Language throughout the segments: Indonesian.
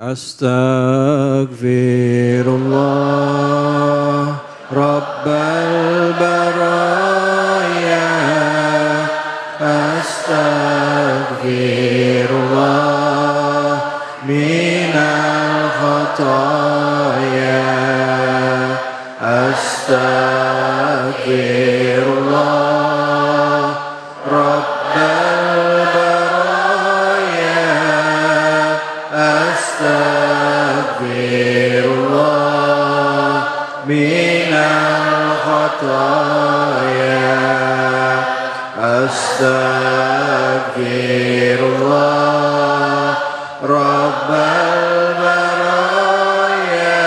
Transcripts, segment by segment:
Astaghfirullah Rabbal baraya. Astaghfirullah minal khataya. Astaghfirullah Rabbal baraya. Astaghfirullah minal khataya. Astaghfirullah Rabbal baraya.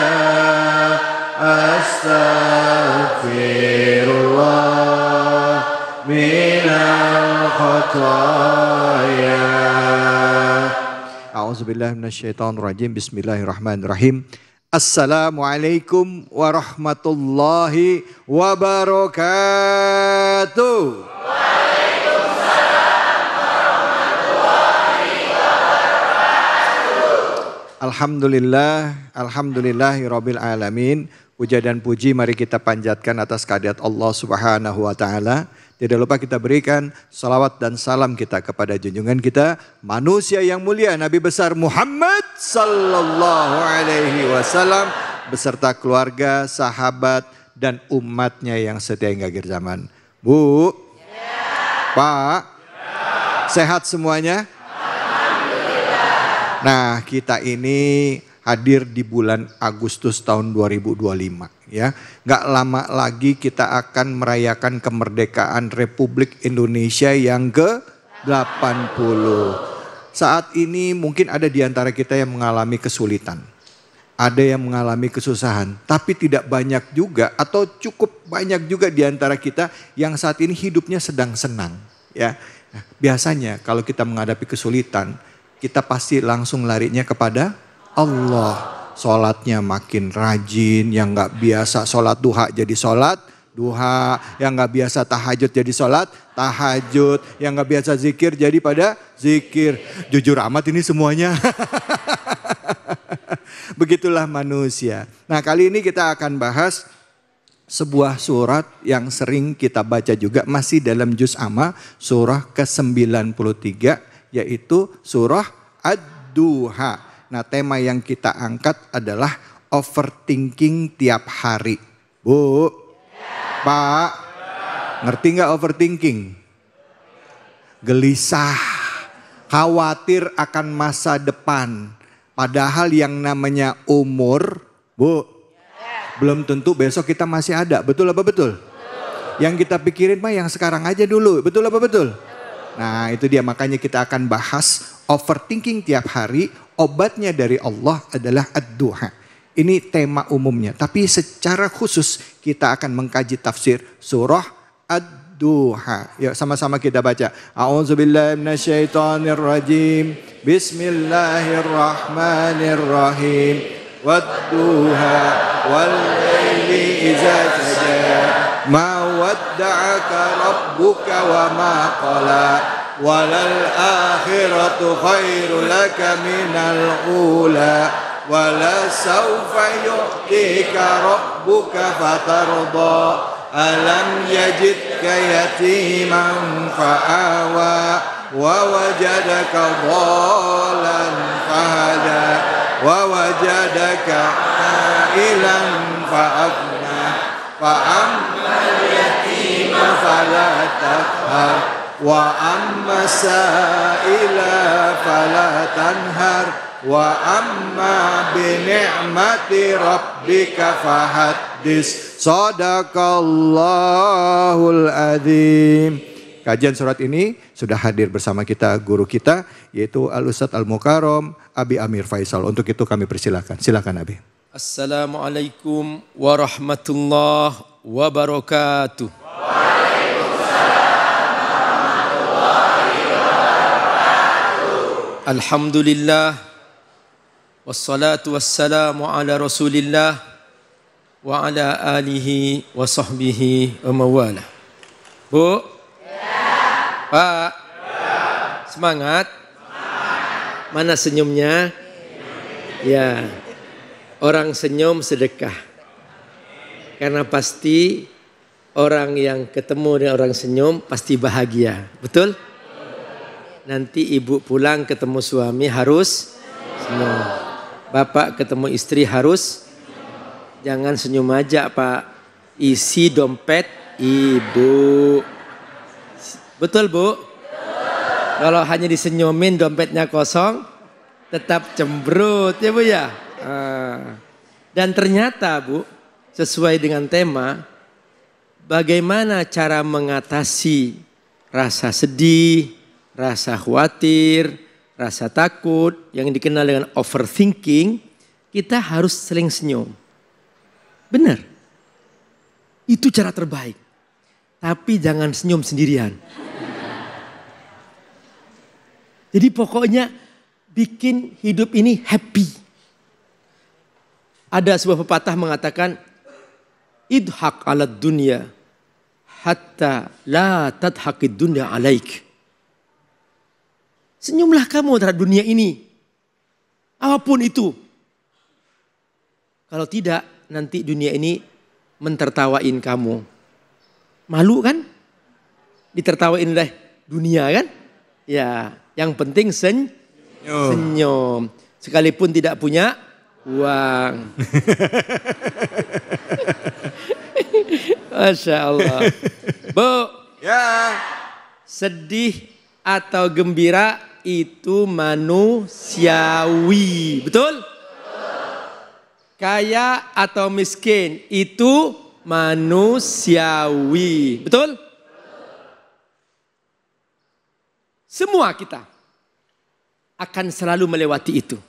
Astaghfirullah minal khataya. A'udzubillahi minasyaitonirrajim. Bismillahirrahmanirrahim. Assalamualaikum warahmatullahi wabarakatuh. Alhamdulillah, alhamdulillahirabbil alamin. Puja dan puji mari kita panjatkan atas kehadirat Allah Subhanahu wa taala. Tidak lupa kita berikan salawat dan salam kita kepada junjungan kita, manusia yang mulia Nabi besar Muhammad sallallahu alaihi wasallam beserta keluarga, sahabat dan umatnya yang setia hingga akhir zaman. Bu, Pak, sehat semuanya? Nah, kita ini hadir di bulan Agustus tahun 2025 ya. Gak lama lagi kita akan merayakan kemerdekaan Republik Indonesia yang ke-80. Saat ini mungkin ada di antara kita yang mengalami kesulitan. Ada yang mengalami kesusahan, tapi tidak banyak juga atau cukup banyak juga di antara kita yang saat ini hidupnya sedang senang ya. Nah, biasanya kalau kita menghadapi kesulitan, kita pasti langsung larinya kepada Allah. Sholatnya makin rajin, yang gak biasa sholat duha jadi sholat duha, yang gak biasa tahajud jadi sholat tahajud, yang gak biasa zikir jadi pada zikir. Jujur amat ini semuanya. Begitulah manusia. Nah, kali ini kita akan bahas sebuah surat yang sering kita baca juga, masih dalam juz amma, surah ke-93, yaitu surah Ad-Duha. Nah, tema yang kita angkat adalah overthinking tiap hari. Bu, Pak, ngerti gak overthinking? Gelisah, khawatir akan masa depan. Padahal yang namanya umur, Bu, belum tentu besok kita masih ada. Betul apa betul? Yang kita pikirin mah yang sekarang aja dulu. Betul apa betul? Nah, itu dia, makanya kita akan bahas overthinking tiap hari. Obatnya dari Allah adalah ad-duha. Ini tema umumnya. Tapi secara khusus kita akan mengkaji tafsir surah ad-duha. Ya, sama-sama kita baca. A'udzubillahi minasyaitonirrajim. Bismillahirrahmanirrahim. Wad-duha wal-laili idza saja. Ma wadda'aka rabbuka wa ma qala. Walal akhiratu khairu laka minal ula. Wala sawfa yu'tika rabbuka fatarda. Alam yajidka yatiman fa'awa. Wa wajadaka dhalan fahada. Wa wajadaka ailan fa'agna. Fa'ammal yatima fala taqhar. Wa amma sa'ila fala tanhar. Wa amma bi ni'mati rabbika fahaddis. Shadaqallahul adzim. Kajian surat ini sudah hadir bersama kita guru kita, yaitu Al-Ustadz Al-Mukarram Abi Amir Faisal. Untuk itu kami persilakan. Silakan Abi. Assalamualaikum warahmatullahi wabarakatuh. Alhamdulillah, wassalatu wassalamu ala rasulillah wa ala alihi wa sahbihi wa mawala. Bu? Ya. Pak? Ya. Semangat? Semangat. Mana senyumnya? Ya, orang senyum sedekah. Karena pasti orang yang ketemu dengan orang senyum pasti bahagia. Betul? Nanti ibu pulang ketemu suami harus senyum. Bapak ketemu istri harus jangan senyum aja Pak. Isi dompet ibu. Betul Bu? Kalau hanya disenyumin dompetnya kosong tetap cemberut ya Bu ya. Dan ternyata Bu, sesuai dengan tema, bagaimana cara mengatasi rasa sedih, rasa khawatir, rasa takut yang dikenal dengan overthinking, kita harus sering senyum. Benar. Itu cara terbaik. Tapi jangan senyum sendirian. Jadi pokoknya bikin hidup ini happy. Ada sebuah pepatah mengatakan, idhak ala dunya hatta la tadhakid dunya alaik. Senyumlah kamu terhadap dunia ini. Apapun itu. Kalau tidak, nanti dunia ini mentertawain kamu. Malu kan? Ditertawain oleh dunia kan? Ya, yang penting senyum. Sekalipun tidak punya uang. Masya Allah. Bu. Ya. Sedih atau gembira itu manusiawi. Betul? Kaya atau miskin itu manusiawi. Betul? Semua kita akan selalu melewati itu.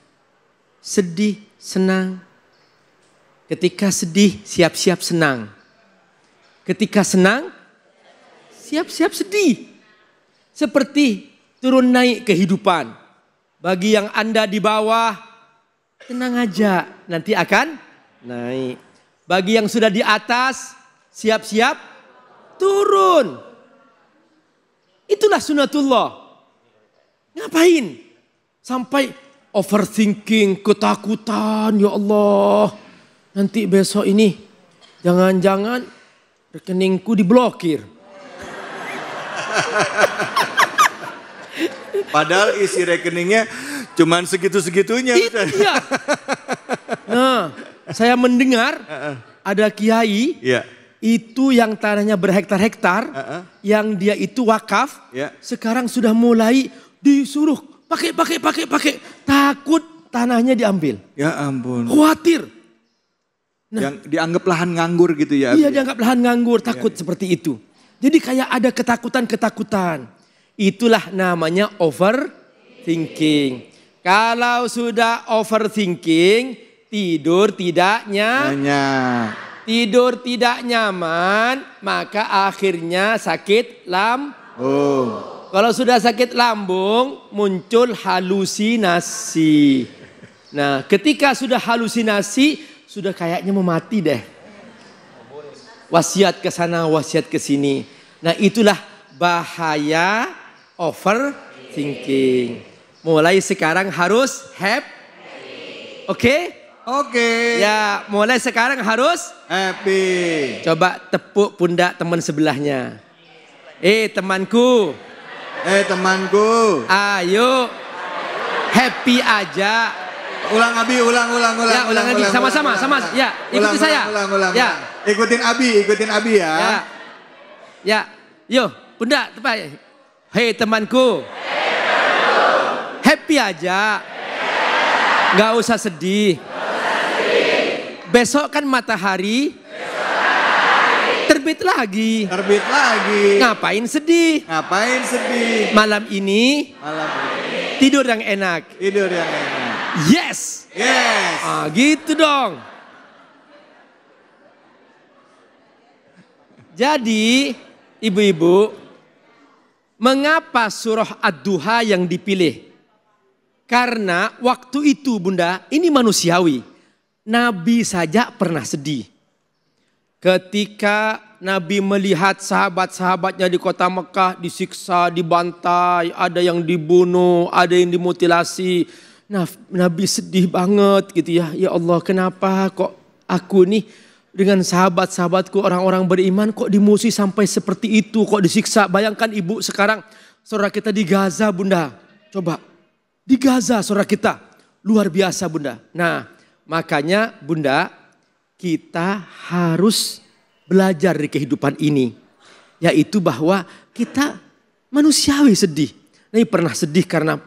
Sedih, senang. Ketika sedih, siap-siap senang. Ketika senang, siap-siap sedih. Seperti turun naik kehidupan. Bagi yang Anda di bawah, tenang aja, nanti akan naik. Bagi yang sudah di atas, siap-siap turun. Itulah sunatullah. Ngapain? Sampai overthinking, ketakutan, ya Allah. Nanti besok ini, jangan-jangan rekeningku diblokir. Padahal isi rekeningnya cuman segitu-segitunya. Iya. Nah, saya mendengar ada kiai itu yang tanahnya berhektar-hektar, yang dia itu wakaf, sekarang sudah mulai disuruh pakai. Takut tanahnya diambil. Ya ampun. Khawatir. Nah, yang dianggap lahan nganggur gitu ya. Iya, dianggap lahan nganggur, takut seperti itu. Jadi kayak ada ketakutan. Itulah namanya overthinking. Kalau sudah overthinking, tidur tidak tidur tidak nyaman, maka akhirnya sakit lambung. Kalau sudah sakit lambung, muncul halusinasi. Nah, ketika sudah halusinasi, sudah kayaknya mau mati deh. Wasiat ke sana, wasiat ke sini. Nah, itulah bahaya overthinking. Mulai sekarang harus happy. Oke? Ya, mulai sekarang harus happy. Coba tepuk pundak teman sebelahnya. Temanku. Ayo. Happy aja. Ulang Abi, ulang. Ya, ulang lagi sama-sama. Ya, ikuti saya. Ulang. Ya. Ikutin Abi ya. Ya. Yo, pundak tepat. Hei temanku. Happy aja. Gak usah sedih. Besok kan matahari terbit lagi. Ngapain sedih? Malam ini tidur yang enak. Yes. Gitu dong. Jadi ibu-ibu, mengapa surah Ad-Duha yang dipilih? Karena waktu itu Bunda, ini manusiawi. Nabi saja pernah sedih. Ketika Nabi melihat sahabat-sahabatnya di kota Mekah disiksa, dibantai, ada yang dibunuh, ada yang dimutilasi. Nabi sedih banget gitu ya. Ya Allah, kenapa kok aku nih dengan sahabat-sahabatku orang-orang beriman kok dimusuhi sampai seperti itu, kok disiksa. Bayangkan ibu sekarang saudara kita di Gaza bunda. Coba di Gaza saudara kita. Luar biasa bunda. Nah makanya bunda kita harus belajar di kehidupan ini. Yaitu bahwa kita manusiawi sedih. Nabi pernah sedih karena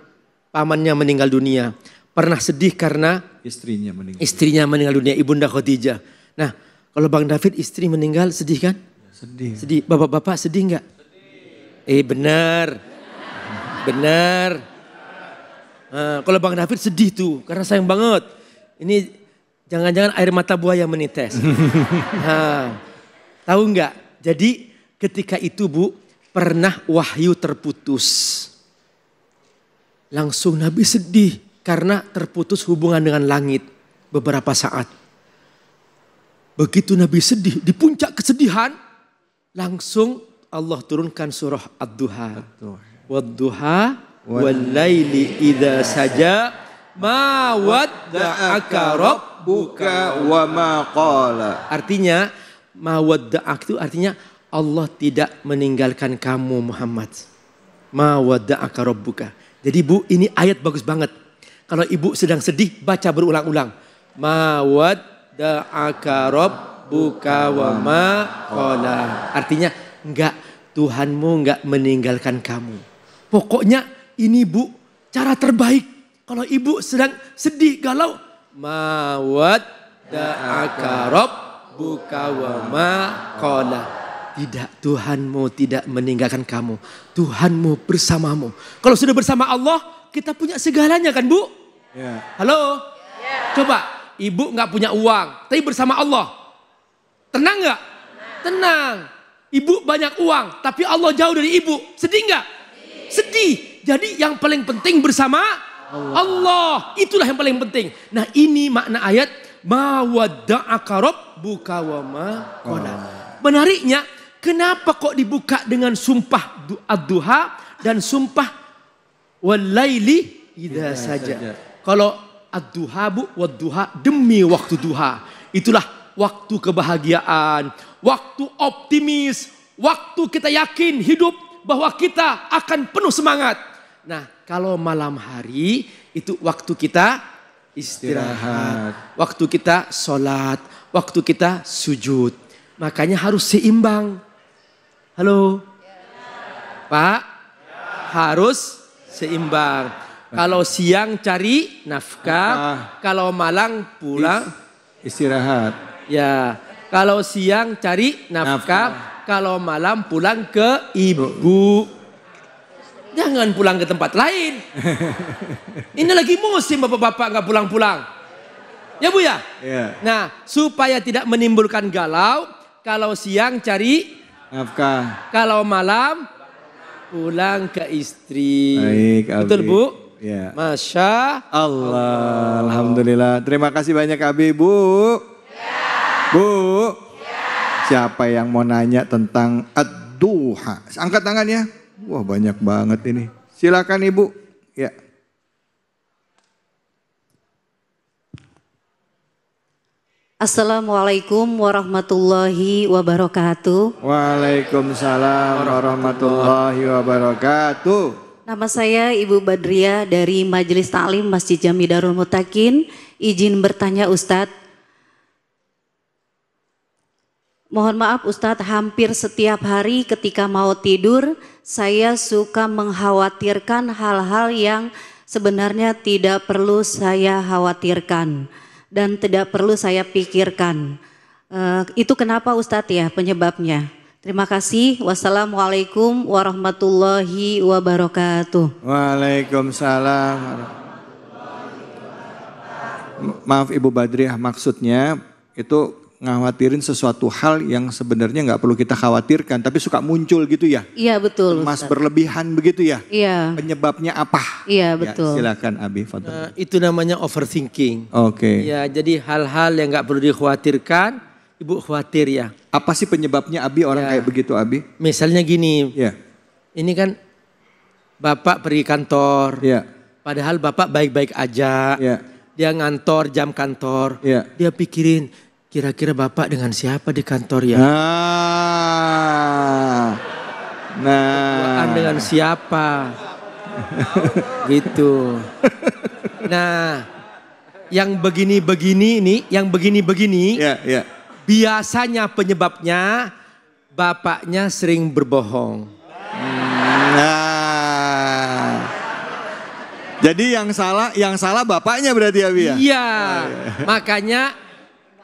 pamannya meninggal dunia. Pernah sedih karena istrinya meninggal dunia, Ibunda Khadijah. Nah kalau Bang David istri meninggal sedih kan? Sedih. Sedih. Bapak-bapak sedih enggak? Benar. Benar. Nah, kalau Bang David sedih tuh karena sayang banget. Ini jangan-jangan air mata buaya menetes. Nah, tahu enggak? Jadi ketika itu Bu, pernah wahyu terputus. Langsung Nabi sedih karena terputus hubungan dengan langit beberapa saat. Begitu Nabi sedih, di puncak kesedihan, langsung Allah turunkan surah Ad-Duha. Wad-duha wal-laili idza saja ma wadda'aka rabbuka wa ma qala. Artinya ma wadda'ak itu artinya Allah tidak meninggalkan kamu Muhammad. Ma wadda'aka rabbuka. Jadi Bu, ini ayat bagus banget. Kalau ibu sedang sedih, baca berulang-ulang. Ma wadda'aka rabbuka wa ma qala. Artinya enggak, Tuhanmu enggak meninggalkan kamu. Pokoknya ini Bu, cara terbaik. Kalau ibu sedang sedih, galau. Ma wadda'aka rabbuka wa ma qala. Tidak, Tuhanmu tidak meninggalkan kamu. Tuhanmu bersamamu. Kalau sudah bersama Allah, kita punya segalanya kan Bu? Ya. Halo? Ya. Coba, ibu gak punya uang, tapi bersama Allah. Tenang gak? Tenang. Ibu banyak uang, tapi Allah jauh dari ibu. Sedih gak? Sedih. Jadi yang paling penting bersama Allah. Itulah yang paling penting. Nah ini makna ayat. Ma wadda'aka rabbuka wa ma qala. Menariknya, kenapa kok dibuka dengan sumpah ad-duha dan sumpah wal-laili idza saja. Kalau ad-duha Bu, wad-duha demi waktu duha. Itulah waktu kebahagiaan, waktu optimis, waktu kita yakin hidup bahwa kita akan penuh semangat. Nah, kalau malam hari itu waktu kita istirahat, waktu kita sholat, waktu kita sujud. Makanya harus seimbang. Halo? Pak? Harus seimbang. Kalau siang cari nafkah, kalau malam pulang istirahat. Ya, kalau siang cari nafkah, kalau malam pulang ke ibu. Jangan pulang ke tempat lain. Ini lagi musim bapak-bapak nggak pulang-pulang. Ya Bu ya? Ya. Nah, supaya tidak menimbulkan galau, kalau siang cari nafkah, kalau malam pulang ke istri. Baik, betul Bu? Ya. Masya Allah. Alhamdulillah. Terima kasih banyak Abi Bu. Ya. Bu. Ya. Siapa yang mau nanya tentang ad-duha? Angkat tangan ya. Wah banyak banget ini. Silakan Ibu. Ya. Assalamualaikum warahmatullahi wabarakatuh. Waalaikumsalam warahmatullahi wabarakatuh. Nama saya Ibu Badriah dari Majelis Ta'lim Masjid Jami Darul Mutakin. Izin bertanya Ustadz. Mohon maaf Ustadz, hampir setiap hari ketika mau tidur saya suka mengkhawatirkan hal-hal yang sebenarnya tidak perlu saya khawatirkan dan tidak perlu saya pikirkan. Itu kenapa Ustadz ya penyebabnya? Terima kasih. Wassalamualaikum warahmatullahi wabarakatuh. Waalaikumsalam. Maaf Ibu Badriah, maksudnya itu ngawatirin sesuatu hal yang sebenarnya nggak perlu kita khawatirkan, tapi suka muncul gitu ya? Iya betul. Cemas berlebihan begitu ya? Iya. Penyebabnya apa? Iya betul. Ya, silakan Abi. Itu namanya overthinking. Oke. Ya jadi hal-hal yang nggak perlu dikhawatirkan, Ibu khawatir ya. Apa sih penyebabnya Abi orang kayak begitu Abi? Misalnya gini. Ya. Ini kan Bapak pergi kantor. Ya. Padahal bapak baik-baik aja. Ya. Dia ngantor jam kantor. Ya. Dia pikirin kira-kira bapak dengan siapa di kantor ya? Nah. Dengan siapa? Gitu. Nah, yang begini-begini ini, Ya. biasanya penyebabnya bapaknya sering berbohong. Nah. Jadi yang salah bapaknya berarti ya, Bi ya? Iya. Makanya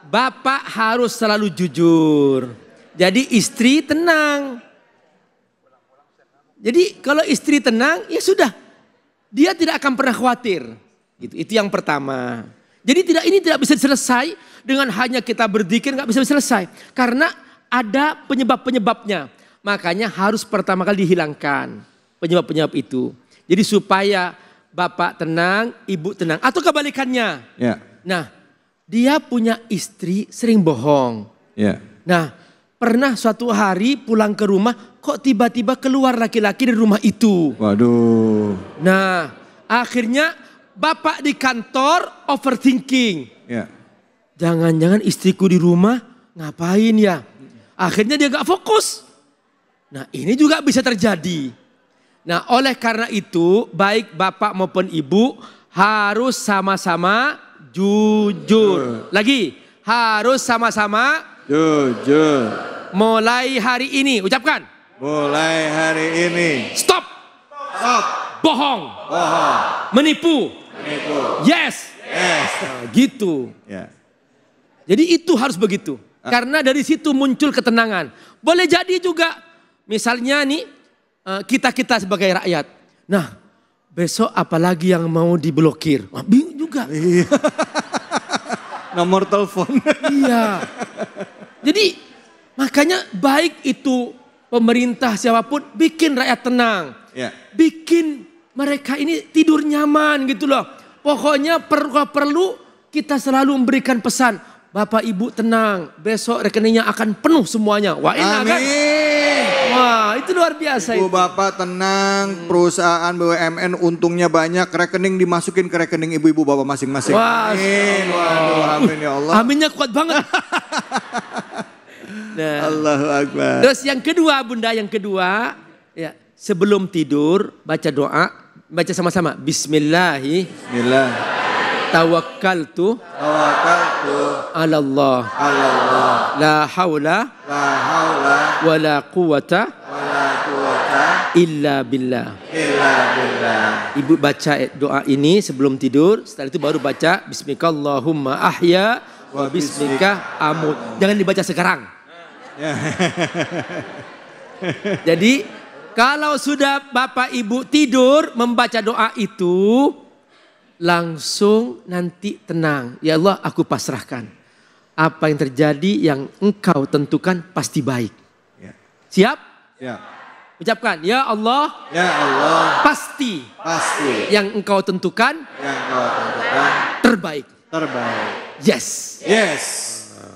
bapak harus selalu jujur. Jadi istri tenang. Jadi kalau istri tenang, ya sudah. Dia tidak akan pernah khawatir. Itu yang pertama. Jadi ini tidak bisa selesai dengan hanya kita berzikir, nggak bisa selesai. Karena ada penyebab-penyebabnya. Makanya harus pertama kali dihilangkan penyebab-penyebab itu. Jadi supaya bapak tenang, ibu tenang. Atau kebalikannya. Ya. Nah, dia punya istri sering bohong. Ya. Nah, pernah suatu hari pulang ke rumah, kok tiba-tiba keluar laki-laki dari rumah itu. Waduh. Nah, akhirnya bapak di kantor overthinking. Ya. Jangan-jangan istriku di rumah ngapain ya? Akhirnya dia gak fokus. Nah, ini juga bisa terjadi. Nah, oleh karena itu baik bapak maupun ibu harus sama-sama jujur. Lagi, harus sama-sama jujur. Mulai hari ini, ucapkan. Mulai hari ini. Stop. Stop. Bohong. Bohong. Menipu. Menipu. Yes. Yes. Nah, gitu. Ya. Jadi itu harus begitu. Karena dari situ muncul ketenangan. Boleh jadi juga, misalnya nih, kita sebagai rakyat. Nah, besok apalagi yang mau diblokir? Wah, bingung juga. Iya. Nomor telepon. Iya. Jadi makanya baik itu pemerintah siapapun bikin rakyat tenang. Ya. Bikin mereka ini tidur nyaman gitu loh. Pokoknya perlu kita selalu memberikan pesan. Bapak ibu tenang, besok rekeningnya akan penuh semuanya. Wah enak kan? Wah itu luar biasa. Ibu itu. bapak tenang, perusahaan BUMN untungnya banyak, rekening dimasukin ke rekening ibu-ibu bapak masing-masing. Wah, amin, waduh, amin ya Allah. Aminnya kuat banget. Nah, Allahu Akbar. terus yang kedua bunda, ya, sebelum tidur baca doa, baca sama-sama. Bismillah. Tawakkaltu ala Allah. La haula wala quwata illa billah. Ibu baca doa ini sebelum tidur, setelah itu baru baca bismikallahumma ahya wa bismika amut. Jangan dibaca sekarang. Jadi kalau sudah bapak ibu tidur membaca doa itu, langsung nanti tenang. Ya Allah, aku pasrahkan. Apa yang terjadi yang engkau tentukan pasti baik. Ya. Siap? Ya. Ucapkan, ya Allah. Ya Allah. Pasti. Yang engkau tentukan. Terbaik. Yes.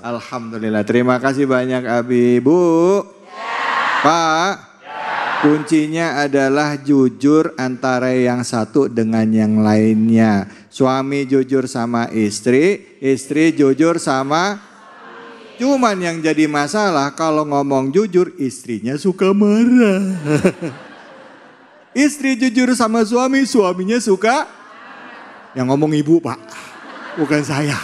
Alhamdulillah. Terima kasih banyak Abi. Bu. Pak. Kuncinya adalah jujur antara yang satu dengan yang lainnya. Suami jujur sama istri, istri jujur sama. Cuman yang jadi masalah kalau ngomong jujur istrinya suka marah. Istri jujur sama suami, suaminya suka. Yang ngomong ibu Pak, bukan saya.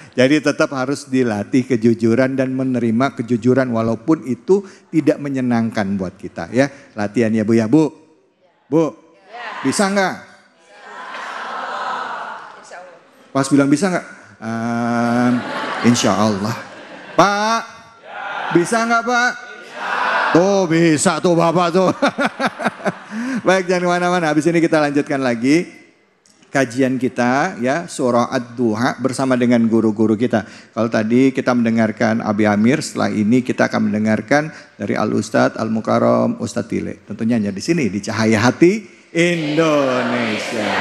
Jadi tetap harus dilatih kejujuran dan menerima kejujuran walaupun itu tidak menyenangkan buat kita ya. Latihan ya Bu ya Bu. Bu, bisa nggak? Pas bilang bisa nggak? Insya Allah. Pak, bisa nggak Pak? Tuh bisa tuh Bapak tuh. Baik jangan kemana-mana. Habis ini kita lanjutkan lagi kajian kita ya surah Ad-Duha bersama dengan guru-guru kita. Kalau tadi kita mendengarkan Abi Amir, setelah ini kita akan mendengarkan dari Al-Ustadz Al-Mukarram Ustadz Tile. Tentunya hanya di sini di Cahaya Hati Indonesia.